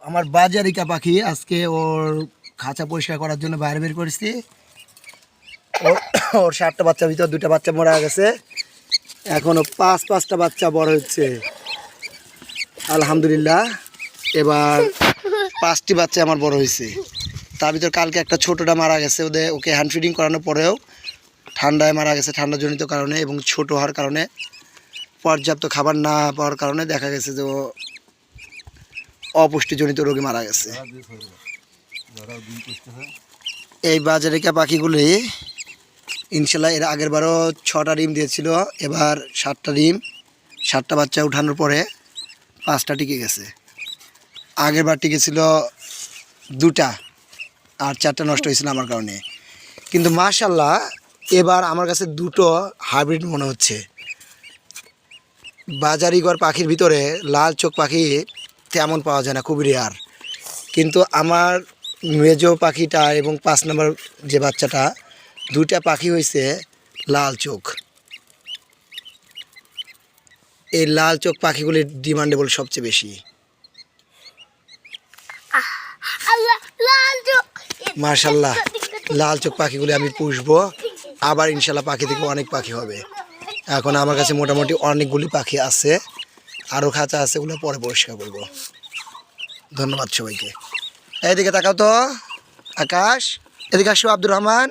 আমার বাজারিকা পাখি আজকে ওর খাঁচা পরিষ্কার করার জন্য বাইরে বের করেছি। ওর 7টা বাচ্চার ভিতর 2টা বাচ্চা মরা গেছে, এখনো 5টা বাচ্চা বড় হচ্ছে আলহামদুলিল্লাহ। এবার 5টি বাচ্চা আমার বড় হয়েছে, তার ভিতর কালকে একটা ছোটোটা মারা গেছে। ওকে হ্যান্ড ফিডিং করানোর পরেও ঠান্ডায় মারা গেছে, ঠান্ডাজনিত কারণে এবং ছোট হওয়ার কারণে, পর্যাপ্ত খাবার না পাওয়ার কারণে দেখা গেছে যে ও অপুষ্টিজনিত রোগে মারা গেছে। এই বাজারিকা পাখিগুলি ইনশাল্লাহ এর আগের বারও 6টা ডিম দিয়েছিল, এবার 7টা ডিম, 7টা বাচ্চা উঠানোর পরে 5টা টিকে গেছে। আগের বার টিকেছিল 2টা, আর 4টা নষ্ট হয়েছিল আমার কারণে। কিন্তু মাশাল্লাহ এবার আমার কাছে 2টো হাইব্রিড মনে হচ্ছে। বাজারিঘর পাখির ভিতরে লাল চোখ পাখি তেমন পাওয়া যায় না, খুবই রেয়ার। কিন্তু আমার মেজো পাখিটা এবং 5 নম্বর যে বাচ্চাটা, 2টা পাখি হয়েছে লাল চোখ। এই লাল চোখ পাখিগুলির ডিমান্ডেবল সবচেয়ে বেশি। মাশাল্লাহ লাল চোখ পাখিগুলি আমি পুষবো, আবার ইনশাল্লাহ পাখি থেকে অনেক পাখি হবে। এখন আমার কাছে মোটামুটি অনেকগুলি পাখি আছে, আরও খাঁচা আছে, ওগুলো পরে পরিষ্কার করবো। ধন্যবাদ সবাইকে। এইদিকে তাকাও তো আকাশ, এদিকে আসো আব্দুর রহমান।